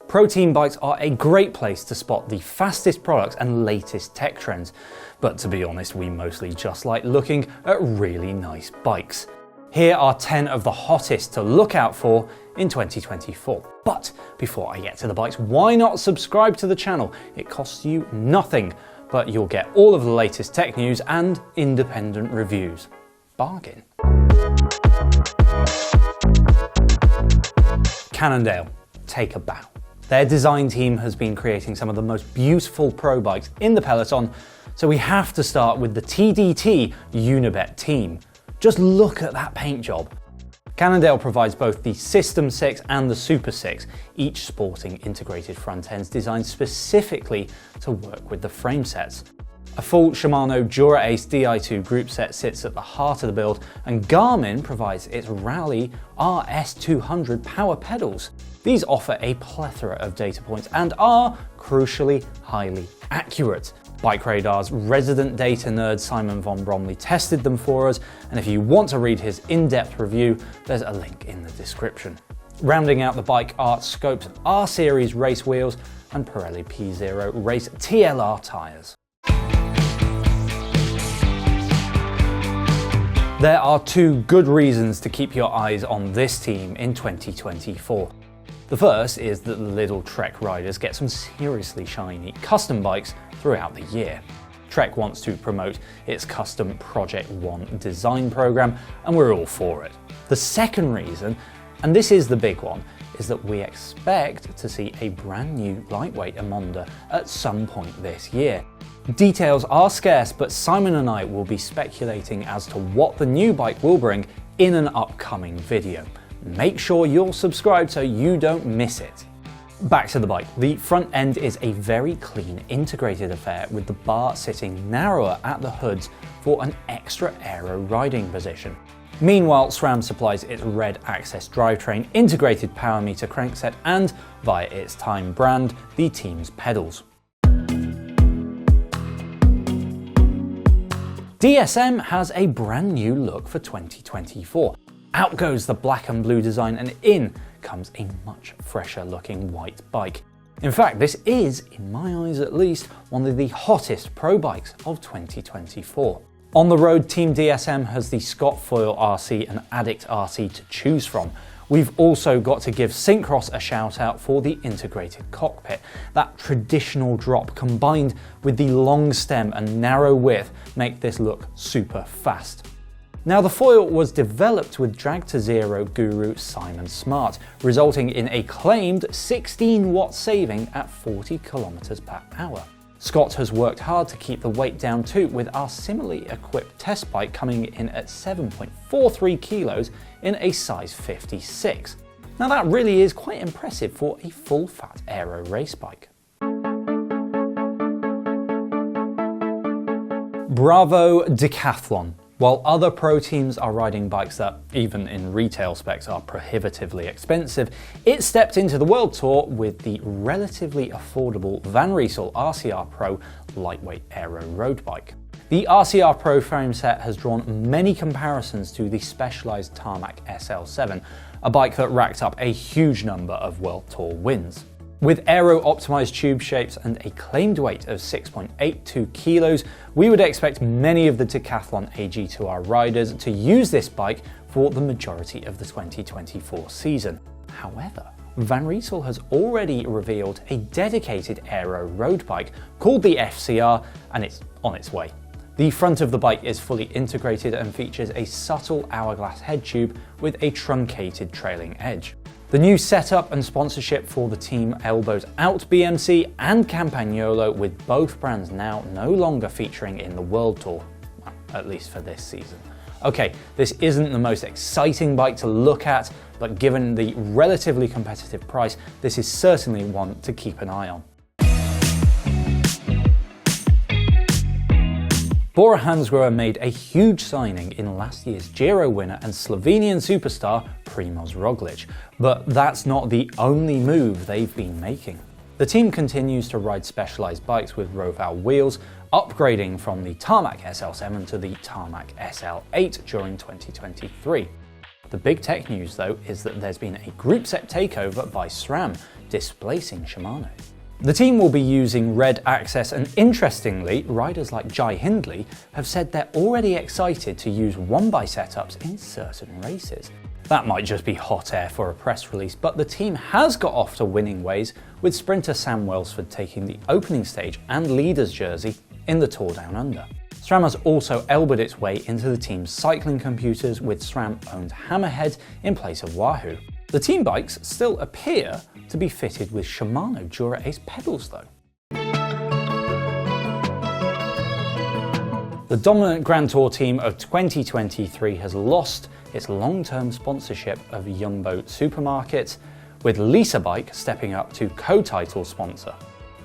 Pro Team bikes are a great place to spot the fastest products and latest tech trends, but to be honest, we mostly just like looking at really nice bikes. Here are 10 of the hottest to look out for in 2024. But before I get to the bikes, why not subscribe to the channel? It costs you nothing, but you'll get all of the latest tech news and independent reviews. Bargain. Cannondale, take a bow. Their design team has been creating some of the most beautiful pro bikes in the peloton, so we have to start with the TDT-UniBet team. Just look at that paint job. Cannondale provides both the System 6 and the Super 6, each sporting integrated front ends designed specifically to work with the frame sets. A full Shimano Dura Ace Di2 group set sits at the heart of the build, and Garmin provides its Rally RS200 power pedals. These offer a plethora of data points and are, crucially, highly accurate. BikeRadar's resident data nerd Simon von Bromley tested them for us, and if you want to read his in-depth review, there's a link in the description. Rounding out the bike are Scope's R-Series race wheels and Pirelli P0 Race TLR tyres. There are two good reasons to keep your eyes on this team in 2024. The first is that the Lidl-Trek riders get some seriously shiny custom bikes throughout the year. Trek wants to promote its custom Project One design program, and we're all for it. The second reason, and this is the big one, is that we expect to see a brand new lightweight Emonda at some point this year. Details are scarce, but Simon and I will be speculating as to what the new bike will bring in an upcoming video. Make sure you're subscribed so you don't miss it. Back to the bike. The front end is a very clean integrated affair with the bar sitting narrower at the hoods for an extra aero riding position. Meanwhile, SRAM supplies its Red Access drivetrain, integrated power meter crankset and, via its Time brand, the team's pedals. DSM has a brand new look for 2024. Out goes the black and blue design and in comes a much fresher looking white bike. In fact, this is, in my eyes at least, one of the hottest pro bikes of 2024. On the road, Team DSM has the Scott Foil RC and Addict RC to choose from. We've also got to give Syncross a shout out for the integrated cockpit. That traditional drop combined with the long stem and narrow width make this look super fast. Now, the foil was developed with Drag to Zero guru Simon Smart, resulting in a claimed 16 watt saving at 40 km per hour. Scott has worked hard to keep the weight down too, with our similarly equipped test bike coming in at 7.43 kilos in a size 56. Now that really is quite impressive for a full fat aero race bike. Bravo Decathlon. While other pro teams are riding bikes that, even in retail specs, are prohibitively expensive, it stepped into the World Tour with the relatively affordable Van Rysel RCR Pro lightweight aero road bike. The RCR Pro frame set has drawn many comparisons to the specialized Tarmac SL7, a bike that racked up a huge number of World Tour wins. With aero-optimized tube shapes and a claimed weight of 6.82 kilos, we would expect many of the Decathlon AG2R riders to use this bike for the majority of the 2024 season. However, Van Rysel has already revealed a dedicated aero road bike called the FCR, and it's on its way. The front of the bike is fully integrated and features a subtle hourglass head tube with a truncated trailing edge. The new setup and sponsorship for the team elbows out BMC and Campagnolo, with both brands now no longer featuring in the World Tour, well, at least for this season. Okay, this isn't the most exciting bike to look at, but given the relatively competitive price, this is certainly one to keep an eye on. Bora-Hansgrohe made a huge signing in last year's Giro winner and Slovenian superstar Primož Roglic, but that's not the only move they've been making. The team continues to ride specialized bikes with Roval wheels, upgrading from the Tarmac SL7 to the Tarmac SL8 during 2023. The big tech news though is that there's been a group set takeover by SRAM, displacing Shimano. The team will be using Red Access, and interestingly, riders like Jai Hindley have said they're already excited to use one-by setups in certain races. That might just be hot air for a press release, but the team has got off to winning ways, with sprinter Sam Welsford taking the opening stage and leader's jersey in the Tour Down Under. SRAM has also elbowed its way into the team's cycling computers, with SRAM-owned Hammerhead in place of Wahoo. The team bikes still appear to be fitted with Shimano Dura-Ace pedals though. The dominant Grand Tour team of 2023 has lost its long-term sponsorship of Jumbo Supermarkets, with Lisa Bike stepping up to co-title sponsor.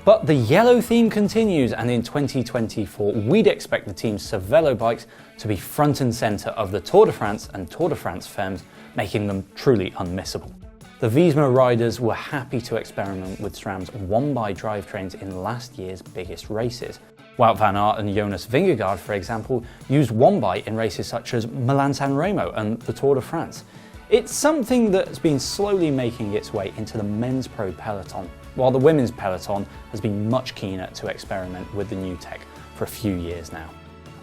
But the yellow theme continues, and in 2024 we'd expect the team's Cervelo bikes to be front and centre of the Tour de France and Tour de France Femmes, making them truly unmissable. The Visma riders were happy to experiment with SRAM's one-by drivetrains in last year's biggest races. Wout van Aert and Jonas Vingegaard, for example, used one-by in races such as Milan-San Remo and the Tour de France. It's something that's been slowly making its way into the men's pro peloton, while the women's peloton has been much keener to experiment with the new tech for a few years now.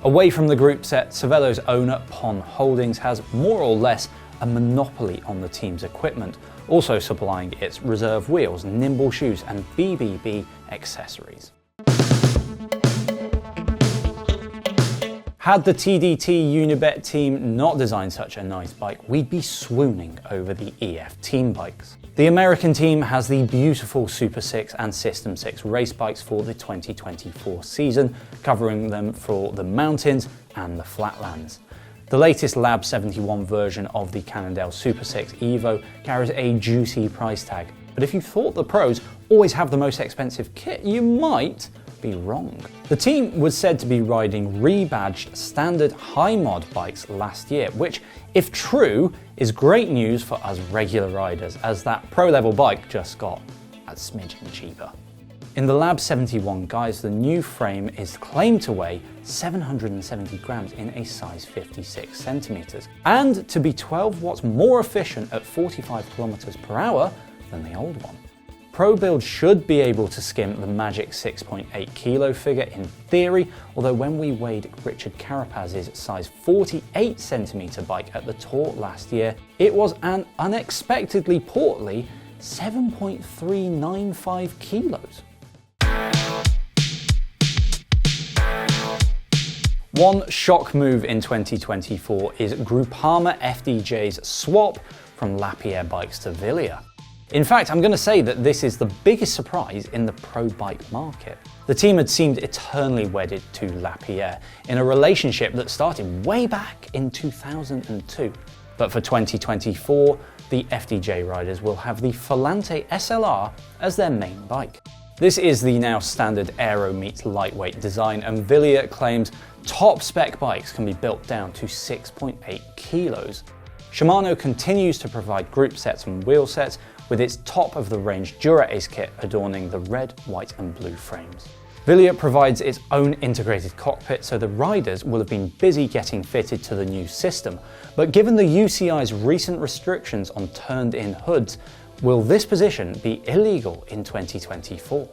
Away from the group set, Cervelo's owner, Pon Holdings, has more or less a monopoly on the team's equipment, also supplying its reserve wheels, nimble shoes and BBB accessories. Had the TDT-UniBet team not designed such a nice bike, we'd be swooning over the EF team bikes. The American team has the beautiful Super 6 and System 6 race bikes for the 2024 season, covering them for the mountains and the flatlands. The latest Lab 71 version of the Cannondale Super 6 Evo carries a juicy price tag, but if you thought the pros always have the most expensive kit, you might be wrong. The team was said to be riding rebadged standard high mod bikes last year, which, if true, is great news for us regular riders, as that pro level bike just got a smidgen cheaper. In the Lab 71 guys, the new frame is claimed to weigh 770 grams in a size 56 centimeters, and to be 12 watts more efficient at 45 kilometers per hour than the old one. Pro build should be able to skim the magic 6.8 kilo figure in theory, although when we weighed Richard Carapaz's size 48 centimeter bike at the Tour last year, it was an unexpectedly portly 7.395 kilos. One shock move in 2024 is Groupama FDJ's swap from Lapierre bikes to Wilier. In fact, I'm going to say that this is the biggest surprise in the pro bike market. The team had seemed eternally wedded to Lapierre in a relationship that started way back in 2002. But for 2024, the FDJ riders will have the Volante SLR as their main bike. This is the now standard aero meets lightweight design, and Wilier claims top spec bikes can be built down to 6.8 kilos. Shimano continues to provide group sets and wheel sets, with its top-of-the-range Dura-Ace kit adorning the red, white and blue frames. Wilier provides its own integrated cockpit, so the riders will have been busy getting fitted to the new system. But given the UCI's recent restrictions on turned-in hoods, will this position be illegal in 2024?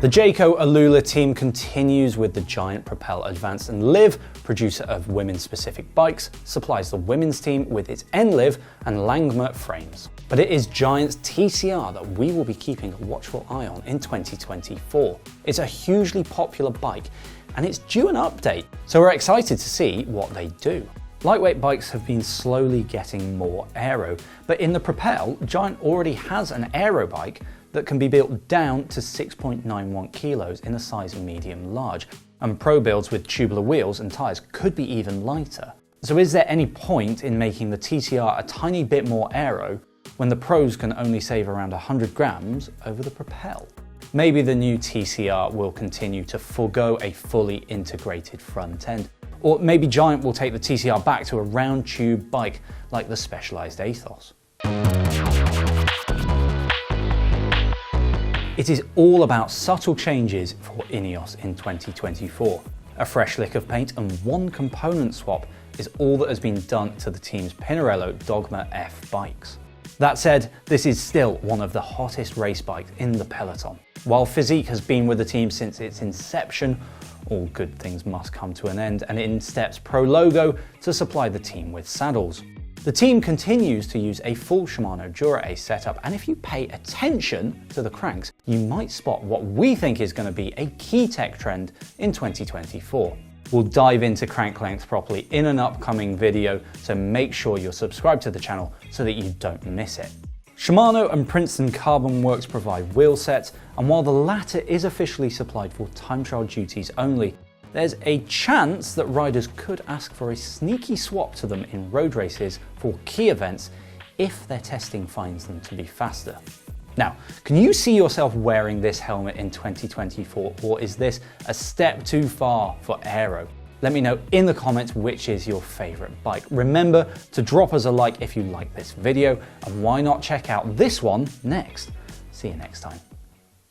The Jayco-AlUla team continues with the Giant Propel Advanced, and Liv, producer of women's-specific bikes, supplies the women's team with its N-Liv and Langmuir frames. But it is Giant's TCR that we will be keeping a watchful eye on in 2024. It's a hugely popular bike, and it's due an update, so we're excited to see what they do. Lightweight bikes have been slowly getting more aero, but in the Propel, Giant already has an aero bike that can be built down to 6.91 kilos in a size medium-large, and pro builds with tubular wheels and tyres could be even lighter. So is there any point in making the TCR a tiny bit more aero when the pros can only save around 100 grams over the Propel? Maybe the new TCR will continue to forego a fully integrated front end, or maybe Giant will take the TCR back to a round tube bike like the Specialized Athos. It is all about subtle changes for Ineos in 2024. A fresh lick of paint and one component swap is all that has been done to the team's Pinarello Dogma F bikes. That said, this is still one of the hottest race bikes in the peloton. While Physique has been with the team since its inception, all good things must come to an end, and in steps Pro Logo to supply the team with saddles. The team continues to use a full Shimano Dura Ace setup, and if you pay attention to the cranks, you might spot what we think is going to be a key tech trend in 2024. We'll dive into crank length properly in an upcoming video, so make sure you're subscribed to the channel so that you don't miss it. Shimano and Princeton Carbon Works provide wheel sets, and while the latter is officially supplied for time trial duties only, there's a chance that riders could ask for a sneaky swap to them in road races for key events if their testing finds them to be faster. Now, can you see yourself wearing this helmet in 2024, or is this a step too far for aero? Let me know in the comments which is your favorite bike. Remember to drop us a like if you like this video, and why not check out this one next? See you next time.